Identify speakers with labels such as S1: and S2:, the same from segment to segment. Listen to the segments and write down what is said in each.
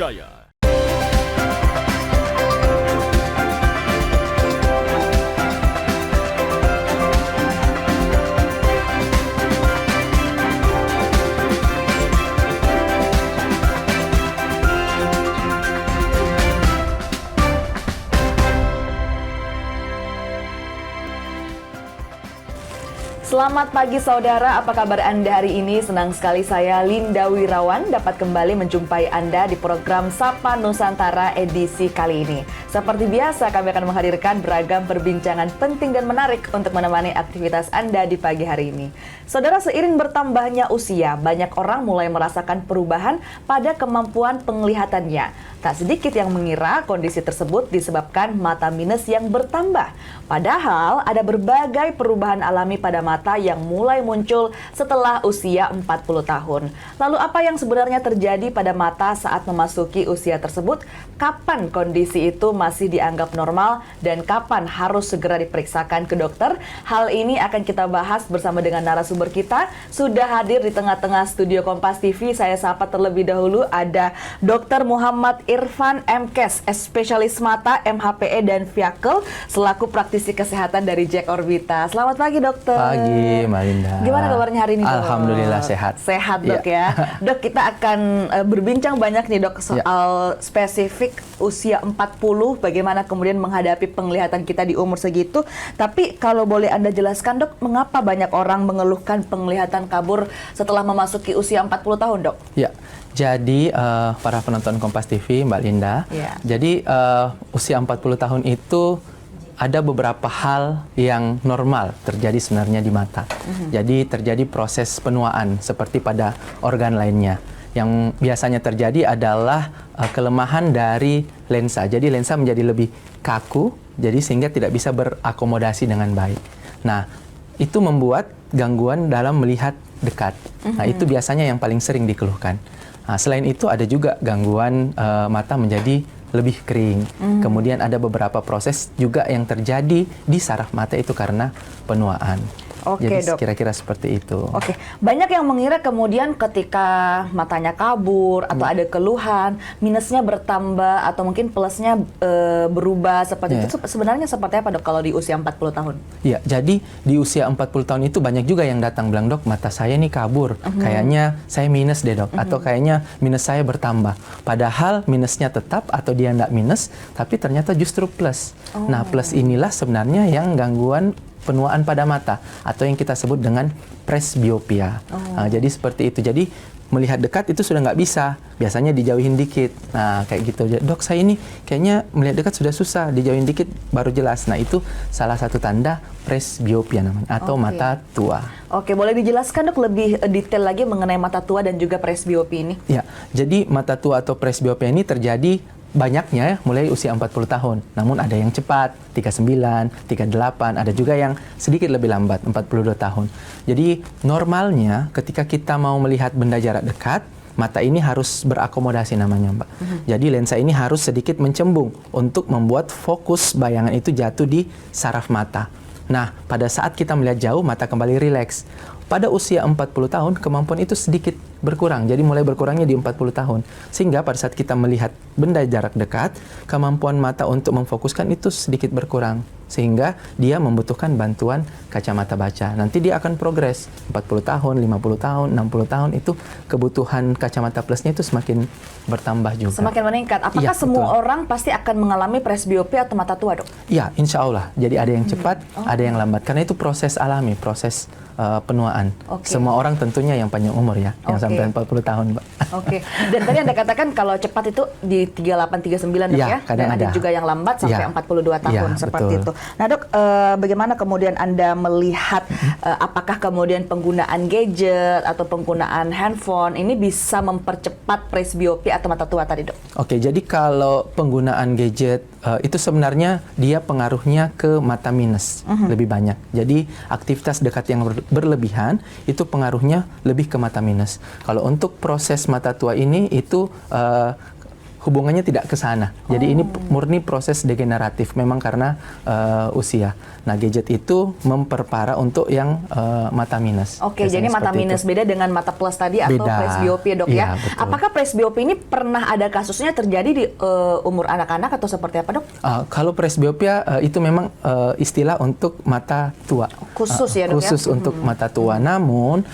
S1: terpercaya.
S2: Selamat pagi saudara, apa kabar Anda hari ini? Senang sekali saya Linda Wirawan dapat kembali menjumpai Anda di program Sapa Nusantara edisi kali ini. Seperti biasa kami akan menghadirkan beragam perbincangan penting dan menarik untuk menemani aktivitas Anda di pagi hari ini. Saudara, seiring bertambahnya usia, banyak orang mulai merasakan perubahan pada kemampuan penglihatannya. Tak sedikit yang mengira kondisi tersebut disebabkan mata minus yang bertambah. Padahal ada berbagai perubahan alami pada mata yang mulai muncul setelah usia 40 tahun. Lalu apa yang sebenarnya terjadi pada mata saat memasuki usia tersebut? Kapan kondisi itu masih dianggap normal dan kapan harus segera diperiksakan ke dokter? Hal ini akan kita bahas bersama dengan narasumber kita. Sudah hadir di tengah-tengah studio Kompas TV. Saya sapa terlebih dahulu ada Dr. Muhammad Irfan MKes, spesialis mata, MHPE dan Viakel, selaku praktisi kesehatan dari Jack Orbita. Selamat pagi dokter.
S3: Pagi, Mbak Linda.
S2: Gimana kabarnya hari ini, Dok?
S3: Alhamdulillah sehat.
S2: Sehat, Dok, ya. Dok, kita akan berbincang banyak nih, Dok, soal spesifik usia 40, bagaimana kemudian menghadapi penglihatan kita di umur segitu. Tapi kalau boleh Anda jelaskan, Dok, mengapa banyak orang mengeluhkan penglihatan kabur setelah memasuki usia 40 tahun, Dok?
S3: Ya, jadi para penonton Kompas TV, Mbak Linda, jadi usia 40 tahun itu ada beberapa hal yang normal terjadi sebenarnya di mata. Jadi terjadi proses penuaan seperti pada organ lainnya. Yang biasanya terjadi adalah kelemahan dari lensa. Jadi lensa menjadi lebih kaku, jadi sehingga tidak bisa berakomodasi dengan baik. Nah, itu membuat gangguan dalam melihat dekat. Nah, itu biasanya yang paling sering dikeluhkan. Nah, selain itu ada juga gangguan mata menjadi lebih kering. Kemudian ada beberapa proses juga yang terjadi di saraf mata itu karena penuaan.
S2: Oke,
S3: jadi
S2: Dok.
S3: kira-kira seperti itu.
S2: Oke, banyak yang mengira kemudian ketika matanya kabur atau ada keluhan, minusnya bertambah atau mungkin plusnya berubah seperti itu. Sebenarnya seperti apa, Dok, kalau di usia 40 tahun?
S3: Iya, jadi di usia 40 tahun itu banyak juga yang datang bilang, "Dok, mata saya nih kabur. Kayaknya saya minus deh, Dok." Atau kayaknya minus saya bertambah. Padahal minusnya tetap atau dia nggak minus, tapi ternyata justru plus. Nah, plus inilah sebenarnya yang gangguan penuaan pada mata atau yang kita sebut dengan presbiopia. Nah, jadi seperti itu. Jadi melihat dekat itu sudah nggak bisa. Biasanya dijauhin dikit. Nah, kayak gitu. "Dok, saya ini kayaknya melihat dekat sudah susah. Dijauhin dikit baru jelas." Nah, itu salah satu tanda presbiopia namanya atau mata tua.
S2: Oke, boleh dijelaskan, Dok, lebih detail lagi mengenai mata tua dan juga presbiopia ini?
S3: Ya, jadi mata tua atau presbiopia ini terjadi banyaknya mulai usia 40 tahun. Namun ada yang cepat, 39, 38, ada juga yang sedikit lebih lambat, 42 tahun. Jadi normalnya ketika kita mau melihat benda jarak dekat, mata ini harus berakomodasi namanya, Mbak. Jadi lensa ini harus sedikit mencembung untuk membuat fokus bayangan itu jatuh di saraf mata. Nah, pada saat kita melihat jauh, mata kembali rileks. Pada usia 40 tahun, kemampuan itu sedikit berkurang. Jadi mulai berkurangnya di 40 tahun. Sehingga pada saat kita melihat benda jarak dekat, kemampuan mata untuk memfokuskan itu sedikit berkurang. Sehingga dia membutuhkan bantuan kacamata baca. Nanti dia akan progres. 40 tahun, 50 tahun, 60 tahun, itu kebutuhan kacamata plusnya itu semakin bertambah juga.
S2: Semakin meningkat. Apakah semua orang pasti akan mengalami presbiopia atau mata tua, Dok?
S3: Ya, insya Allah. Jadi ada yang cepat, ada yang lambat. Karena itu proses alami, proses penuaan. Semua orang tentunya yang panjang umur ya, yang sampai 40 tahun, Mbak.
S2: Oke. Dan tadi Anda katakan kalau cepat itu di 38, 39, Dok, ya? Dan ada juga yang lambat sampai 42 tahun, seperti itu. Nah, Dok, bagaimana kemudian Anda melihat apakah kemudian penggunaan gadget atau penggunaan handphone ini bisa mempercepat presbiopia atau mata tua tadi, Dok?
S3: Oke, jadi kalau penggunaan gadget itu sebenarnya dia pengaruhnya ke mata minus lebih banyak. Jadi aktivitas dekat yang berlebihan itu pengaruhnya lebih ke mata minus. Kalau untuk proses mata tua ini itu hubungannya tidak ke sana. Jadi ini murni proses degeneratif, memang karena usia. Nah, gadget itu memperparah untuk yang mata minus.
S2: Oke, jadi mata minus beda dengan mata plus tadi atau
S3: Beda.
S2: presbiopia, Dok, ya.
S3: Iya, betul.
S2: Apakah presbiopia ini pernah ada kasusnya terjadi di umur anak-anak atau seperti apa, Dok?
S3: Kalau presbiopia itu memang istilah untuk mata tua.
S2: Khusus ya, Dok,
S3: khusus
S2: ya?
S3: untuk mata tua. Namun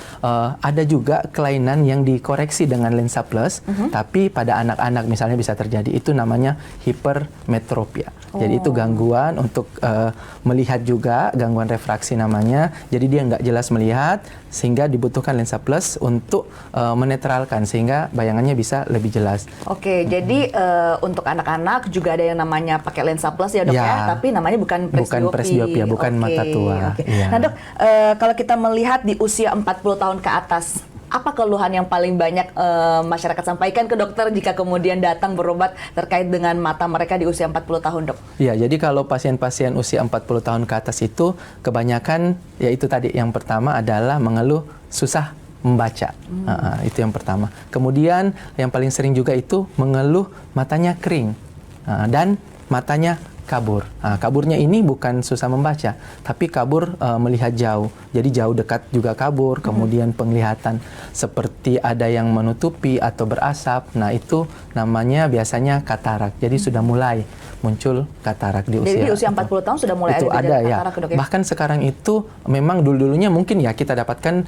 S3: ada juga kelainan yang dikoreksi dengan lensa plus, tapi pada anak-anak misalnya bisa terjadi, itu namanya hipermetropia. Jadi itu gangguan untuk melihat juga, gangguan refraksi namanya. Jadi dia nggak jelas melihat, sehingga dibutuhkan lensa plus untuk menetralkan sehingga bayangannya bisa lebih jelas.
S2: Oke, jadi untuk anak-anak juga ada yang namanya pakai lensa plus ya, Dok, ya, tapi namanya bukan presbiopia.
S3: Bukan presbiopia, bukan mata tua. Iya.
S2: Nah, Dok, kalau kita melihat di usia 40 tahun ke atas, apa keluhan yang paling banyak masyarakat sampaikan ke dokter jika kemudian datang berobat terkait dengan mata mereka di usia 40 tahun, Dok?
S3: Ya, jadi kalau pasien-pasien usia 40 tahun ke atas itu kebanyakan, ya itu tadi, yang pertama adalah mengeluh susah membaca. Itu yang pertama. Kemudian yang paling sering juga itu mengeluh matanya kering dan matanya kabur. Kaburnya ini bukan susah membaca, tapi kabur melihat jauh. Jadi jauh dekat juga kabur, kemudian penglihatan seperti ada yang menutupi atau berasap. Nah, itu namanya biasanya katarak. Jadi sudah mulai muncul katarak di usia.
S2: Jadi di usia 40 tahun sudah mulai
S3: itu
S2: ada gejala
S3: ya.
S2: katarak, Dok, ya?
S3: Bahkan sekarang itu memang dulu-dulunya mungkin ya kita dapatkan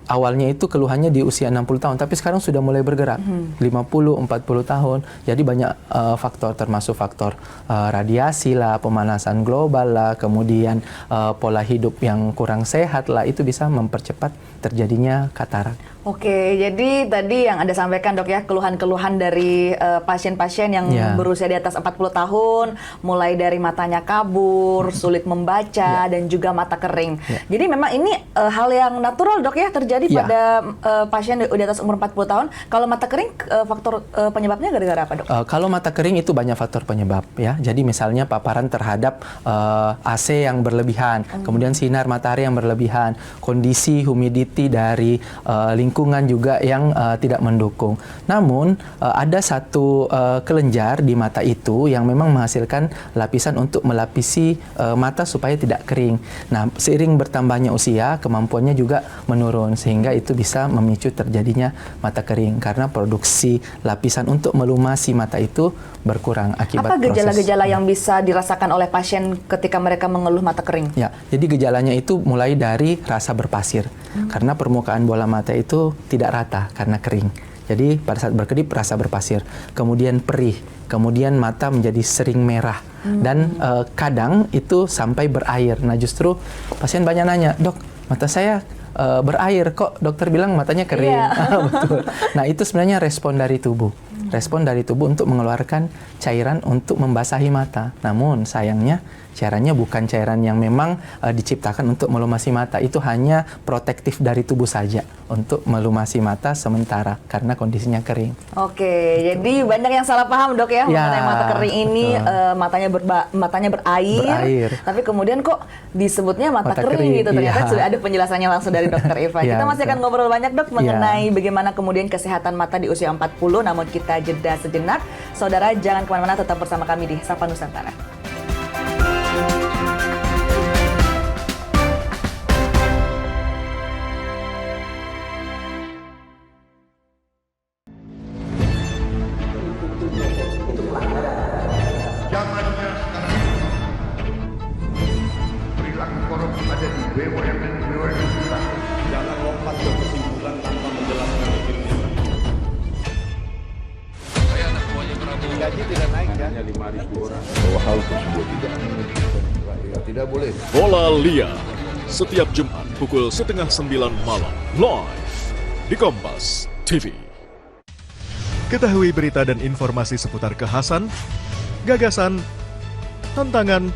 S3: awalnya itu keluhannya di usia 60 tahun, tapi sekarang sudah mulai bergerak, 50, 40 tahun. Jadi banyak faktor, termasuk faktor radiasi lah, pemanasan global lah, kemudian pola hidup yang kurang sehat lah, itu bisa mempercepat terjadinya katarak.
S2: Oke, jadi tadi yang Anda sampaikan, Dok, ya, keluhan-keluhan dari pasien-pasien yang berusia di atas 40 tahun, mulai dari matanya kabur, sulit membaca, dan juga mata kering. Jadi memang ini hal yang natural, Dok, ya, terjadi pada pasien di atas umur 40 tahun. Kalau mata kering, faktor penyebabnya gara-gara apa, Dok?
S3: Kalau mata kering itu banyak faktor penyebab, ya. Jadi misalnya paparan terhadap AC yang berlebihan, kemudian sinar matahari yang berlebihan, kondisi humidity dari lingkungan juga yang tidak mendukung. Namun ada satu kelenjar di mata itu yang memang menghasilkan lapisan untuk melapisi mata supaya tidak kering. Nah, seiring bertambahnya usia, kemampuannya juga menurun sehingga itu bisa memicu terjadinya mata kering karena produksi lapisan untuk melumasi mata itu berkurang akibat
S2: apa gejala-gejala yang bisa dirasakan oleh pasien ketika mereka mengeluh mata kering?
S3: Ya, jadi gejalanya itu mulai dari rasa berpasir. Karena permukaan bola mata itu tidak rata karena kering. Jadi pada saat berkedip rasa berpasir. Kemudian perih, kemudian mata menjadi sering merah. Dan kadang itu sampai berair. Nah, justru pasien banyak nanya, "Dok, mata saya berair, kok dokter bilang matanya kering?" Betul. Nah, itu sebenarnya respon dari tubuh. Respon dari tubuh untuk mengeluarkan cairan untuk membasahi mata. Namun sayangnya cairannya bukan cairan yang memang diciptakan untuk melumasi mata. Itu hanya protektif dari tubuh saja untuk melumasi mata sementara karena kondisinya kering.
S2: Oke, jadi banyak yang salah paham, Dok, ya, mengenai mata kering ini, matanya berair, tapi kemudian kok disebutnya mata kering gitu. Ternyata sudah ada penjelasannya langsung dari Dokter Irfan. Kita masih akan ngobrol banyak, Dok, mengenai bagaimana kemudian kesehatan mata di usia 40, namun kita jeda sejenak. Saudara, jangan kemana-mana, tetap bersama kami di Sapa Nusantara.
S1: Zamannya sekarang perilaku korupsi ada di BUMN kita.
S4: Jangan lompat ke kesimpulan tanpa menjelaskan dirinya.
S1: Saya anak buahnya Prabowo.
S4: Gaji tidak naik kan?
S1: Hanya 5.000 orang. Bahwa hal tersebut tidak boleh.
S5: Bola Liar setiap Jumat pukul 8:30 malam live di Kompas TV.
S6: Ketahui berita dan informasi seputar kekhasan, gagasan, tantangan,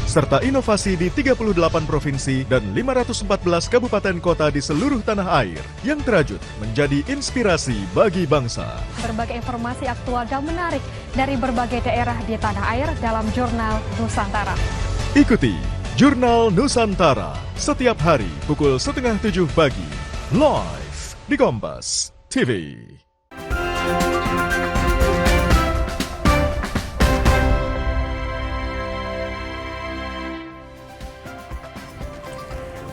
S6: serta inovasi di 38 provinsi dan 514 kabupaten kota di seluruh tanah air yang terajut menjadi inspirasi bagi bangsa.
S7: Berbagai informasi aktual dan menarik dari berbagai daerah di tanah air dalam Jurnal Nusantara.
S6: Ikuti Jurnal Nusantara setiap hari pukul 6:30 pagi, live di Kompas TV.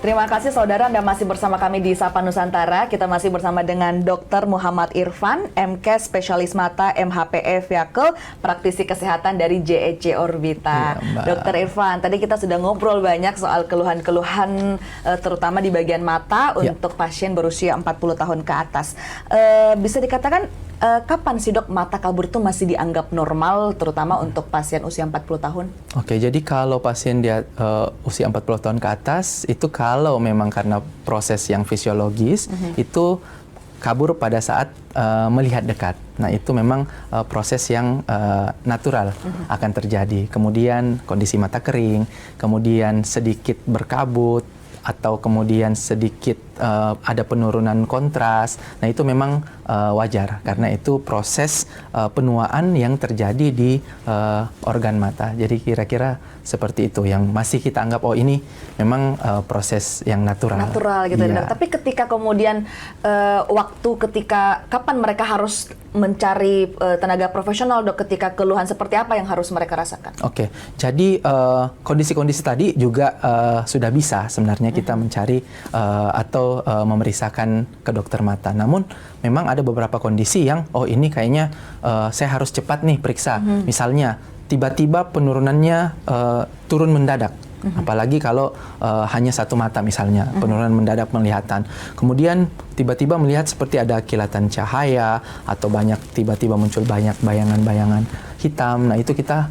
S2: Terima kasih saudara, Anda masih bersama kami di Sapa Nusantara. Kita masih bersama dengan Dr. Muhammad Irfan, MKes Spesialis Mata MHPE Vehicle, praktisi kesehatan dari JEC Orbita.
S3: Ya,
S2: Dr. Irfan, tadi kita sudah ngobrol banyak soal keluhan-keluhan terutama di bagian mata untuk pasien berusia 40 tahun ke atas. Bisa dikatakan kapan sih dok mata kabur itu masih dianggap normal, terutama untuk pasien usia 40 tahun?
S3: Oke, jadi kalau pasien dia usia 40 tahun ke atas, itu kalau memang karena proses yang fisiologis, itu kabur pada saat melihat dekat. Nah, itu memang proses yang natural akan terjadi. Kemudian kondisi mata kering, kemudian sedikit berkabut, atau kemudian sedikit ada penurunan kontras. Nah, itu memang wajar karena itu proses penuaan yang terjadi di organ mata. Jadi kira-kira seperti itu yang masih kita anggap ini memang proses yang natural.
S2: Natural gitu
S3: ya.
S2: Tapi ketika kemudian kapan mereka harus mencari tenaga profesional dok, ketika keluhan seperti apa yang harus mereka rasakan?
S3: Oke, jadi kondisi-kondisi tadi juga sudah bisa sebenarnya kita mencari atau memeriksakan ke dokter mata. Namun memang ada beberapa kondisi yang ini kayaknya saya harus cepat nih periksa. Misalnya tiba-tiba penurunannya turun mendadak. Apalagi kalau hanya satu mata misalnya, penurunan mendadak penglihatan. Kemudian tiba-tiba melihat seperti ada kilatan cahaya atau tiba-tiba muncul banyak bayangan-bayangan hitam. Nah, itu kita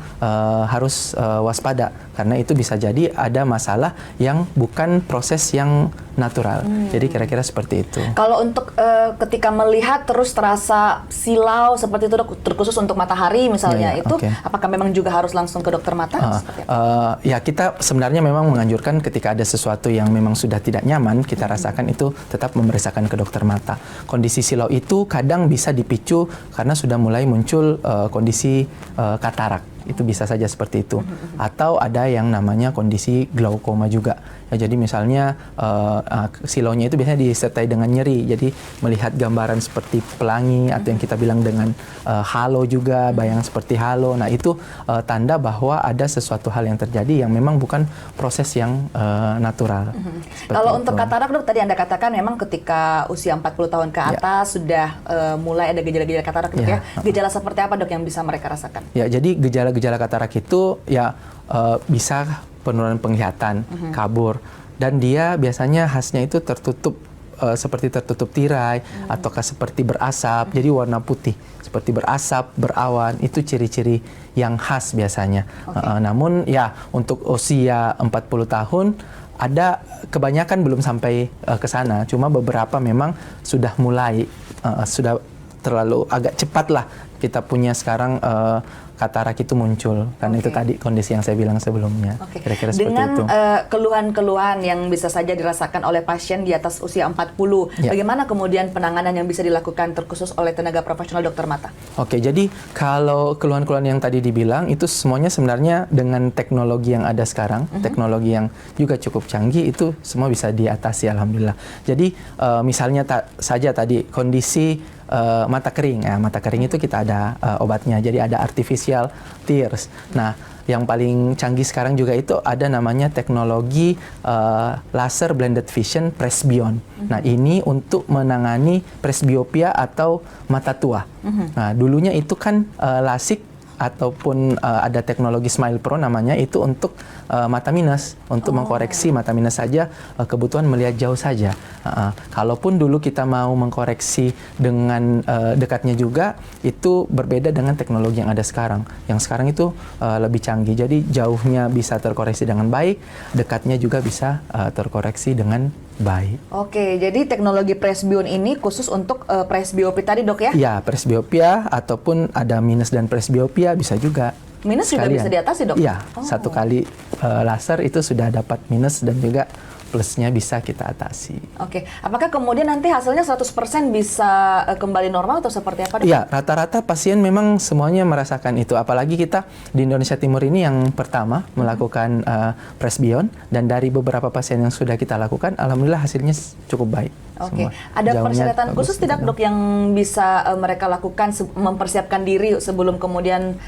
S3: harus waspada karena itu bisa jadi ada masalah yang bukan proses yang natural. Jadi kira-kira seperti itu.
S2: Kalau untuk ketika melihat terus terasa silau seperti itu dok, terkhusus untuk matahari misalnya, apakah memang juga harus langsung ke dokter mata?
S3: Ya, kita sebenarnya memang menganjurkan ketika ada sesuatu yang memang sudah tidak nyaman, kita rasakan itu tetap memeriksakan ke dokter mata. Kondisi silau itu kadang bisa dipicu karena sudah mulai muncul kondisi katarak. Itu bisa saja seperti itu. Atau ada yang namanya kondisi glaukoma juga. Ya, jadi misalnya silaunya itu biasanya disertai dengan nyeri. Jadi melihat gambaran seperti pelangi atau yang kita bilang dengan halo juga, bayangan seperti halo. Nah, itu tanda bahwa ada sesuatu hal yang terjadi yang memang bukan proses yang natural.
S2: Kalau untuk katarak dok, tadi Anda katakan memang ketika usia 40 tahun ke atas sudah mulai ada gejala-gejala katarak dok ya. Gejala seperti apa dok yang bisa mereka rasakan?
S3: Ya, jadi gejala katarak itu bisa penurunan penglihatan, kabur, dan dia biasanya khasnya itu tertutup seperti tertutup tirai ataukah seperti berasap, jadi warna putih, seperti berasap, berawan, itu ciri-ciri yang khas biasanya. Namun ya untuk usia 40 tahun ada kebanyakan belum sampai ke sana, cuma beberapa memang sudah mulai sudah terlalu agak cepat lah kita punya sekarang katarak itu muncul karena itu tadi kondisi yang saya bilang sebelumnya. Kira-kira seperti itu.
S2: Dengan keluhan-keluhan yang bisa saja dirasakan oleh pasien di atas usia 40, bagaimana kemudian penanganan yang bisa dilakukan terkhusus oleh tenaga profesional dokter mata? Oke,
S3: jadi kalau keluhan-keluhan yang tadi dibilang itu semuanya sebenarnya dengan teknologi yang ada sekarang, teknologi yang juga cukup canggih, itu semua bisa diatasi alhamdulillah. Jadi misalnya saja tadi kondisi mata kering. Mata kering itu kita ada obatnya. Jadi ada artificial tears. Nah, yang paling canggih sekarang juga itu ada namanya teknologi laser blended vision presbyon. Nah, ini untuk menangani presbiopia atau mata tua. Nah, dulunya itu kan LASIK ataupun ada teknologi Smile Pro namanya, itu untuk mata minus, untuk mengkoreksi mata minus saja, kebutuhan melihat jauh saja. Kalaupun dulu kita mau mengkoreksi dengan dekatnya juga, itu berbeda dengan teknologi yang ada sekarang. Yang sekarang itu lebih canggih, jadi jauhnya bisa terkoreksi dengan baik, dekatnya juga bisa terkoreksi dengan baik.
S2: Oke, jadi teknologi presbyon ini khusus untuk presbiopia tadi dok ya?
S3: Ya, presbiopia ataupun ada minus dan presbiopia bisa juga.
S2: Minus sekalian juga bisa diatasi dok?
S3: Iya, satu kali laser itu sudah dapat minus dan juga plusnya bisa kita atasi.
S2: Oke, apakah kemudian nanti hasilnya 100% bisa kembali normal atau seperti apa?
S3: Iya, rata-rata pasien memang semuanya merasakan itu. Apalagi kita di Indonesia Timur ini yang pertama melakukan presbyon, dan dari beberapa pasien yang sudah kita lakukan, alhamdulillah hasilnya cukup baik.
S2: Oke, ada persyaratan khusus tidak dok yang bisa mereka lakukan mempersiapkan diri sebelum kemudian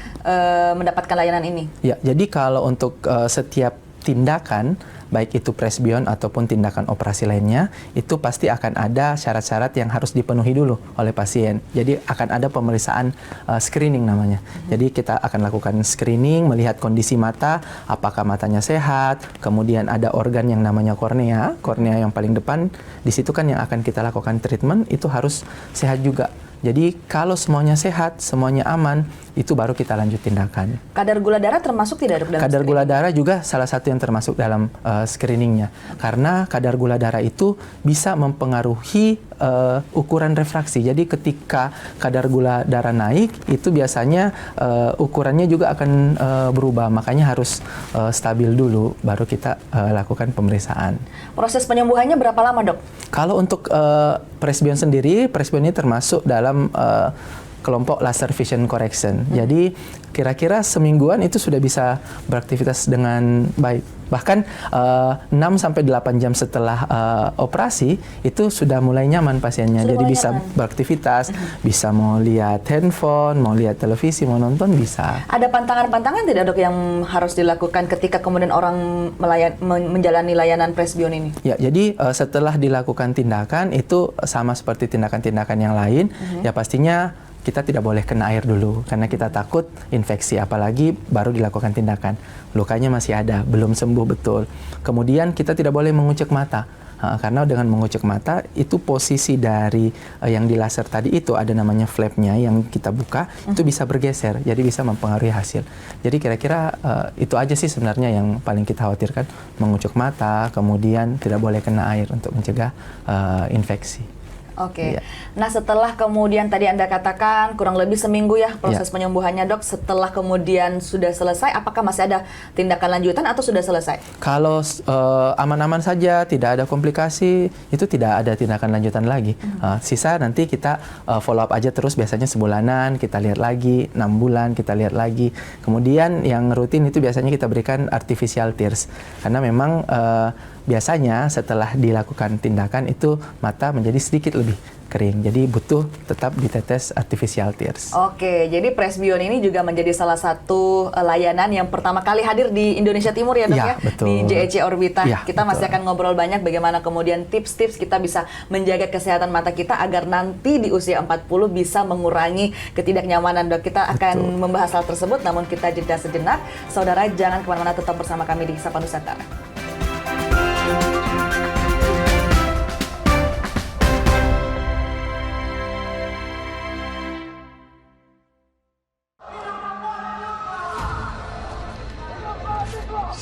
S2: mendapatkan layanan ini?
S3: Ya, jadi kalau untuk setiap tindakan baik itu presbyon ataupun tindakan operasi lainnya, itu pasti akan ada syarat-syarat yang harus dipenuhi dulu oleh pasien. Jadi akan ada pemeriksaan screening namanya. Jadi kita akan lakukan screening, melihat kondisi mata, apakah matanya sehat, kemudian ada organ yang namanya kornea yang paling depan, di situ kan yang akan kita lakukan treatment itu harus sehat juga. Jadi kalau semuanya sehat, semuanya aman, itu baru kita lanjut tindakan.
S2: Kadar gula darah termasuk tidak, Dok? Dalam
S3: Kadar gula darah juga salah satu yang termasuk dalam screeningnya. Karena kadar gula darah itu bisa mempengaruhi ukuran refraksi. Jadi ketika kadar gula darah naik, itu biasanya ukurannya juga akan berubah. Makanya harus stabil dulu, baru kita lakukan pemeriksaan.
S2: Proses penyembuhannya berapa lama, Dok?
S3: Kalau untuk presbyon sendiri, presbyon ini termasuk dalam kelompok laser vision correction. Jadi kira-kira semingguan itu sudah bisa beraktivitas dengan baik. Bahkan 6-8 jam setelah operasi itu sudah mulai nyaman pasiennya.
S2: Sudah
S3: jadi
S2: mulai
S3: bisa
S2: nyaman.
S3: beraktivitas, bisa mau lihat handphone, mau lihat televisi, mau nonton bisa.
S2: Ada pantangan-pantangan tidak, Dok, yang harus dilakukan ketika kemudian orang menjalani layanan presbyon ini?
S3: Ya, jadi setelah dilakukan tindakan itu sama seperti tindakan-tindakan yang lain, ya pastinya kita tidak boleh kena air dulu karena kita takut infeksi, apalagi baru dilakukan tindakan. Lukanya masih ada, belum sembuh betul. Kemudian kita tidak boleh mengucek mata. Karena dengan mengucek mata itu posisi dari yang di laser tadi itu ada namanya flapnya yang kita buka itu bisa bergeser, jadi bisa mempengaruhi hasil. Jadi kira-kira itu aja sih sebenarnya yang paling kita khawatirkan, mengucek mata, kemudian tidak boleh kena air untuk mencegah infeksi.
S2: Oke.
S3: Iya.
S2: Nah, setelah kemudian tadi Anda katakan kurang lebih seminggu ya proses penyembuhannya, Dok. Setelah kemudian sudah selesai, apakah masih ada tindakan lanjutan atau sudah selesai?
S3: Kalau aman-aman saja, tidak ada komplikasi, itu tidak ada tindakan lanjutan lagi. Sisa nanti kita follow up aja terus, biasanya sebulanan, kita lihat lagi, 6 bulan kita lihat lagi. Kemudian yang rutin itu biasanya kita berikan artificial tears. Karena memang biasanya setelah dilakukan tindakan itu mata menjadi sedikit lebih kering. Jadi butuh tetap ditetes artificial tears.
S2: Oke, jadi presbyon ini juga menjadi salah satu layanan yang pertama kali hadir di Indonesia Timur ya, Dok, ya?
S3: Betul.
S2: Di JEC Orbita.
S3: Ya,
S2: Kita masih
S3: betul.
S2: akan ngobrol banyak bagaimana kemudian tips-tips kita bisa menjaga kesehatan mata kita agar nanti di usia 40 bisa mengurangi ketidaknyamanan, Dok. Kita akan membahas hal tersebut, namun kita jeda sejenak. Saudara, jangan kemana-mana, tetap bersama kami di Sapa Nusantara.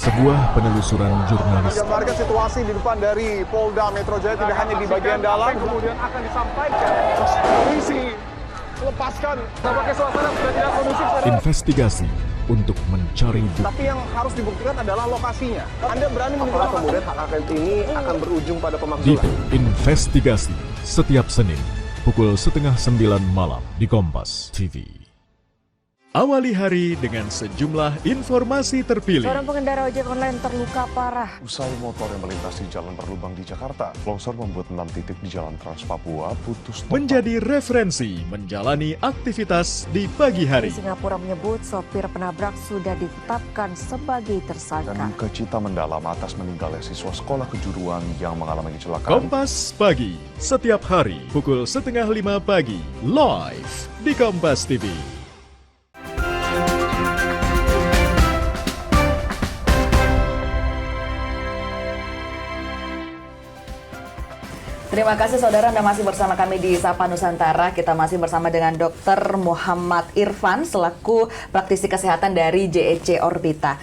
S6: Sebuah penelusuran jurnalis
S8: Gambarkan situasi di depan dari Polda Metro Jaya, tidak hanya di bagian dalam, kemudian akan disampaikan polisi lepaskan. Tampaknya suasana sudah tidak kondusif.
S6: investigasi untuk mencari bukti.
S8: Tapi yang harus dibuktikan adalah lokasinya. Anda berani menunjukkan kemudian hak angket ini akan berujung pada pemakzulan.
S6: Dito Investigasi setiap Senin pukul 8:30 malam di Kompas TV. Awali hari dengan sejumlah informasi terpilih.
S7: Seorang pengendara ojek online terluka parah.
S9: Usai motor yang melintasi jalan berlubang di Jakarta, longsor membuat 6 titik di jalan Trans Papua putus total.
S6: Menjadi referensi menjalani aktivitas di pagi hari.
S7: Di Singapura menyebut sopir penabrak sudah ditetapkan sebagai tersangka.
S9: Dan duka cita mendalam atas meninggalnya siswa sekolah kejuruan yang mengalami kecelakaan.
S6: Kompas Pagi, setiap hari pukul 4:30 pagi, live di Kompas TV.
S2: Terima kasih saudara, Anda masih bersama kami di Sapa Nusantara. Kita masih bersama dengan Dr. Muhammad Irfan selaku praktisi kesehatan dari JEC Orbita.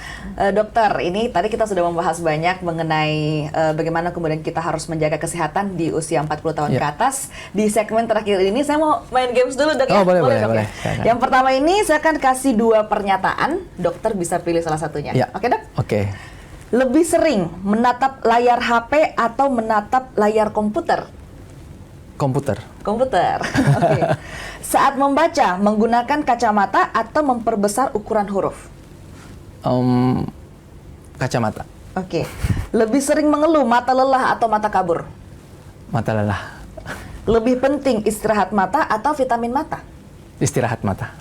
S2: Dokter, ini tadi kita sudah membahas banyak mengenai bagaimana kemudian kita harus menjaga kesehatan di usia 40 tahun ke atas. Di segmen terakhir ini saya mau main games dulu, Dok.
S3: Oh, boleh,
S2: Dok,
S3: boleh.
S2: Ya? Yang pertama ini saya akan kasih 2 pernyataan, dokter bisa pilih salah satunya.
S3: Ya.
S2: Oke, Dok?
S3: Oke.
S2: Lebih sering menatap layar HP atau menatap layar komputer?
S3: Komputer.
S2: Komputer. Oke. Saat membaca, menggunakan kacamata atau memperbesar ukuran huruf?
S3: Kacamata.
S2: Oke. Lebih sering mengeluh, mata lelah atau mata kabur?
S3: Mata lelah.
S2: Lebih penting istirahat mata atau vitamin mata?
S3: Istirahat mata.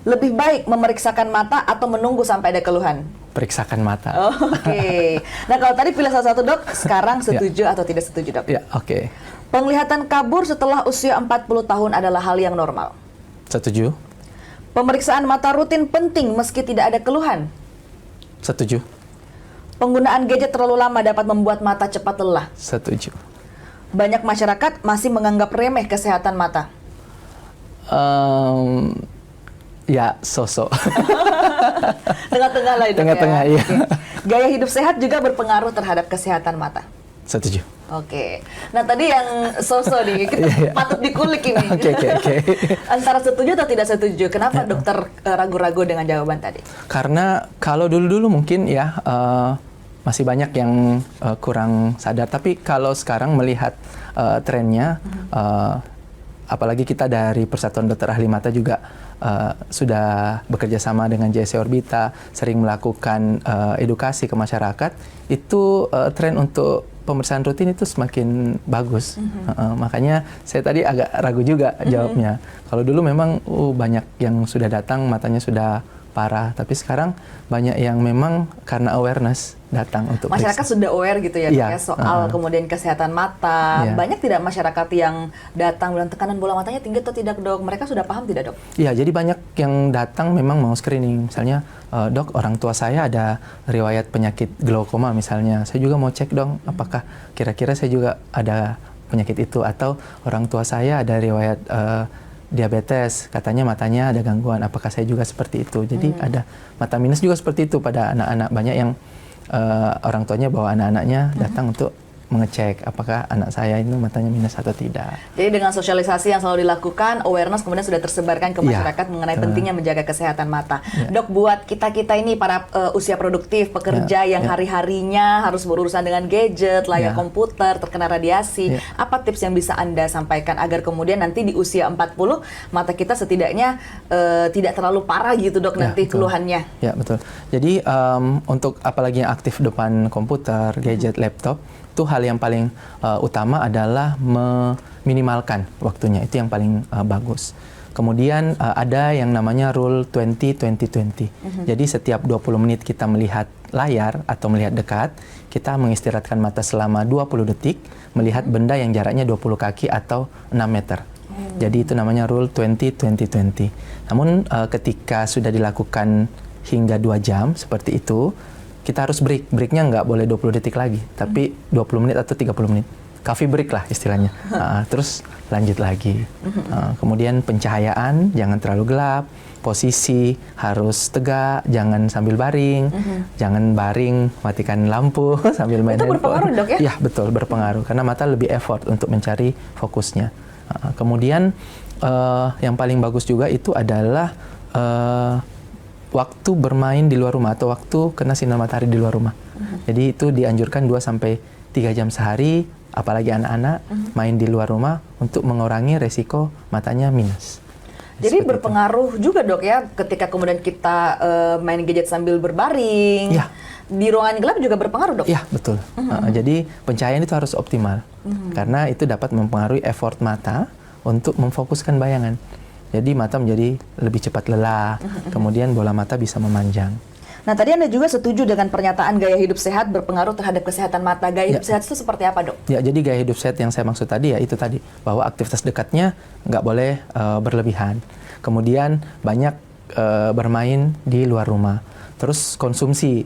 S2: Lebih baik memeriksakan mata atau menunggu sampai ada keluhan?
S3: periksakan mata.
S2: Oke. Nah, kalau tadi pilih salah satu, Dok, sekarang setuju atau tidak setuju, Dok?
S3: Ya, oke.
S2: Penglihatan kabur setelah usia 40 tahun adalah hal yang normal.
S3: Setuju.
S2: Pemeriksaan mata rutin penting meski tidak ada keluhan.
S3: Setuju.
S2: Penggunaan gadget terlalu lama dapat membuat mata cepat lelah.
S3: Setuju.
S2: Banyak masyarakat masih menganggap remeh kesehatan mata.
S3: Ya, sosok.
S2: Tengah-tengah lah itu.
S3: Tengah-tengah, iya.
S2: Oke. Gaya hidup sehat juga berpengaruh terhadap kesehatan mata.
S3: Setuju.
S2: Oke. Nah, tadi yang sosok nih, kita patut dikulik ini.
S3: Oke.
S2: Antara setuju atau tidak setuju? Kenapa dokter ragu-ragu dengan jawaban tadi?
S3: Karena kalau dulu-dulu mungkin ya masih banyak yang kurang sadar. Tapi kalau sekarang melihat trennya, apalagi kita dari Persatuan Dokter Ahli Mata juga sudah bekerja sama dengan JSC Orbita, sering melakukan edukasi ke masyarakat, itu tren untuk pemeriksaan rutin itu semakin bagus. Makanya saya tadi agak ragu juga jawabnya. Kalau dulu memang banyak yang sudah datang matanya sudah parah, tapi sekarang banyak yang memang karena awareness datang untuk
S2: masyarakat
S3: periksa.
S2: Sudah aware gitu ya,
S3: Ya,
S2: ya soal kemudian kesehatan mata.
S3: Ya.
S2: Banyak tidak masyarakat yang datang bilang tekanan bola matanya tinggi atau tidak, Dok? Mereka sudah paham tidak, Dok?
S3: Iya, jadi banyak yang datang memang mau screening. Misalnya, Dok, orang tua saya ada riwayat penyakit glaukoma misalnya. Saya juga mau cek dong, apakah kira-kira saya juga ada penyakit itu, atau orang tua saya ada riwayat diabetes, katanya matanya ada gangguan, apakah saya juga seperti itu. Jadi ada mata minus juga seperti itu pada anak-anak. Banyak yang orang tuanya bawa anak-anaknya datang untuk mengecek apakah anak saya itu matanya minus atau tidak.
S2: Jadi dengan sosialisasi yang selalu dilakukan, awareness kemudian sudah tersebarkan ke masyarakat mengenai pentingnya menjaga kesehatan mata. Dok, buat kita-kita ini para usia produktif, pekerja yang hari-harinya harus berurusan dengan gadget, layar komputer, terkena radiasi, apa tips yang bisa Anda sampaikan agar kemudian nanti di usia 40 mata kita setidaknya tidak terlalu parah gitu, Dok, nanti keluhannya? Ya,
S3: betul. Jadi untuk apalagi yang aktif depan komputer, gadget, laptop, itu hal yang paling utama adalah meminimalkan waktunya, itu yang paling bagus. Kemudian ada yang namanya rule 20-20-20. Jadi setiap 20 menit kita melihat layar atau melihat dekat, kita mengistirahatkan mata selama 20 detik, melihat benda yang jaraknya 20 kaki atau 6 meter. Jadi itu namanya rule 20-20-20. Namun ketika sudah dilakukan hingga 2 jam seperti itu, kita harus break. Breaknya nggak boleh 20 detik lagi, tapi 20 menit atau 30 menit. Coffee break lah istilahnya. Terus lanjut lagi. Kemudian pencahayaan, jangan terlalu gelap. Posisi harus tegak, jangan sambil baring. Jangan baring, matikan lampu sambil main handphone. Itu berpengaruh, Dok, ya? Iya, betul, berpengaruh. Karena mata lebih effort untuk mencari fokusnya. Kemudian yang paling bagus juga itu adalah waktu bermain di luar rumah atau waktu kena sinar matahari di luar rumah. Jadi itu dianjurkan 2-3 jam sehari, apalagi anak-anak main di luar rumah untuk mengurangi resiko matanya minus.
S2: Jadi berpengaruh juga, Dok, ya, ketika kemudian kita main gadget sambil berbaring. Ya. Di ruangan gelap juga berpengaruh, Dok?
S3: Iya, betul. Jadi pencahayaan itu harus optimal. Karena itu dapat mempengaruhi effort mata untuk memfokuskan bayangan. Jadi mata menjadi lebih cepat lelah, kemudian bola mata bisa memanjang.
S2: Nah, tadi Anda juga setuju dengan pernyataan gaya hidup sehat berpengaruh terhadap kesehatan mata. Gaya hidup sehat itu seperti apa, Dok?
S3: Ya, jadi gaya hidup sehat yang saya maksud tadi ya itu tadi, bahwa aktivitas dekatnya nggak boleh berlebihan. Kemudian banyak bermain di luar rumah. Terus konsumsi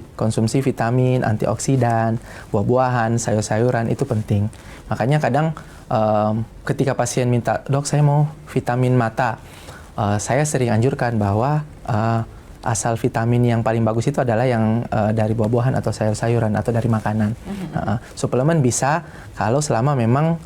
S3: vitamin, antioksidan, buah-buahan, sayur-sayuran itu penting. Makanya kadang ketika pasien minta, "Dok, saya mau vitamin mata," saya sering anjurkan bahwa asal vitamin yang paling bagus itu adalah yang dari buah-buahan atau sayur-sayuran atau dari makanan. Suplemen bisa kalau selama memang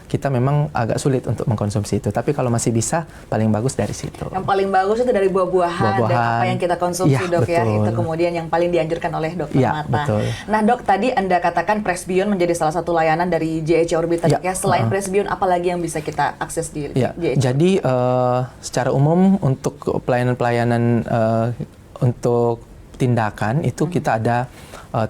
S3: kita memang agak sulit untuk mengkonsumsi itu. Tapi kalau masih bisa, paling bagus dari situ.
S2: Yang paling bagus itu dari buah-buahan dan apa yang kita konsumsi, Dok, betul. Ya. Itu kemudian yang paling dianjurkan oleh dokter mata. Betul. Nah, Dok, tadi Anda katakan Presbyon menjadi salah satu layanan dari JSC Orbita, Dok, ya. Selain Presbyon, apa lagi yang bisa kita akses di JSC?
S3: Jadi, secara umum untuk pelayanan-pelayanan untuk tindakan, itu kita ada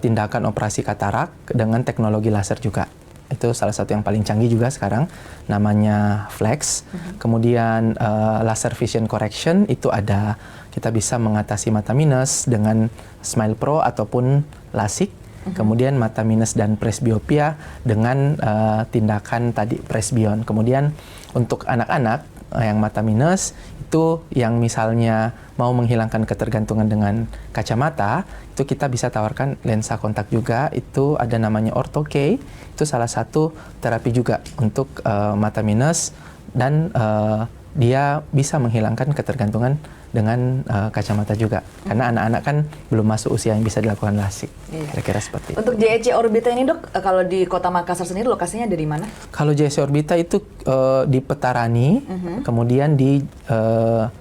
S3: tindakan operasi katarak dengan teknologi laser juga. Itu salah satu yang paling canggih juga sekarang, namanya Flex. Kemudian laser vision correction itu ada, kita bisa mengatasi mata minus dengan Smile Pro ataupun LASIK. Kemudian mata minus dan presbiopia dengan tindakan tadi presbion. Kemudian untuk anak-anak yang mata minus itu yang misalnya mau menghilangkan ketergantungan dengan kacamata, itu kita bisa tawarkan lensa kontak juga. Itu ada namanya Ortho-K. Itu salah satu terapi juga untuk mata minus dan dia bisa menghilangkan ketergantungan dengan kacamata juga. Karena anak-anak kan belum masuk usia yang bisa dilakukan LASIK. Kira-kira seperti itu.
S2: Untuk JEC Orbita ini dok, kalau di Kota Makassar sendiri lokasinya ada di mana?
S3: Kalau JEC Orbita itu di Petarani, kemudian di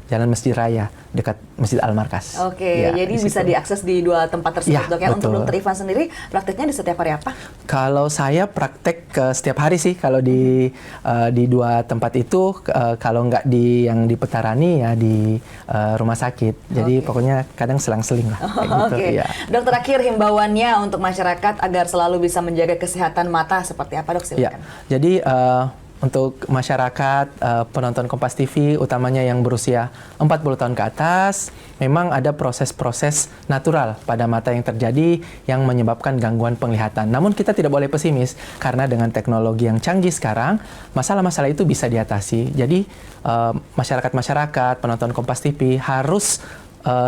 S3: Jalan Masjid Raya, dekat Masjid Al-Markas.
S2: Oke,
S3: ya,
S2: jadi bisa diakses di dua tempat tersebut dok ya. Untuk
S3: betul.
S2: dokter Ivan sendiri, prakteknya di setiap hari apa?
S3: Kalau saya praktek setiap hari sih, kalau di dua tempat itu, kalau nggak di yang di Petarani ya di rumah sakit. Jadi pokoknya kadang selang-seling lah. Kayak gitu, ya.
S2: Dok, terakhir himbauannya untuk masyarakat agar selalu bisa menjaga kesehatan mata seperti apa dok? Silakan.
S3: Ya, jadi untuk masyarakat penonton Kompas TV, utamanya yang berusia 40 tahun ke atas, memang ada proses-proses natural pada mata yang terjadi yang menyebabkan gangguan penglihatan. Namun kita tidak boleh pesimis, karena dengan teknologi yang canggih sekarang, masalah-masalah itu bisa diatasi. Jadi masyarakat-masyarakat penonton Kompas TV harus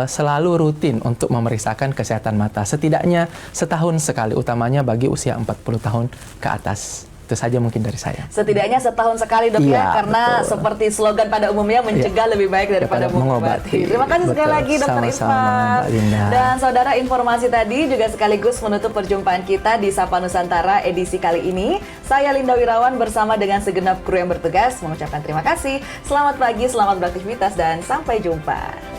S3: selalu rutin untuk memeriksakan kesehatan mata. Setidaknya setahun sekali, utamanya bagi usia 40 tahun ke atas. Itu saja mungkin dari saya.
S2: Setidaknya setahun sekali dok ya, karena seperti slogan pada umumnya mencegah lebih baik daripada mengobati. Terima kasih sekali lagi dokter Ivan. Dan saudara, informasi tadi juga sekaligus menutup perjumpaan kita di Sapa Nusantara edisi kali ini. Saya Linda Wirawan bersama dengan segenap kru yang bertugas mengucapkan terima kasih. Selamat pagi, selamat beraktivitas dan sampai jumpa.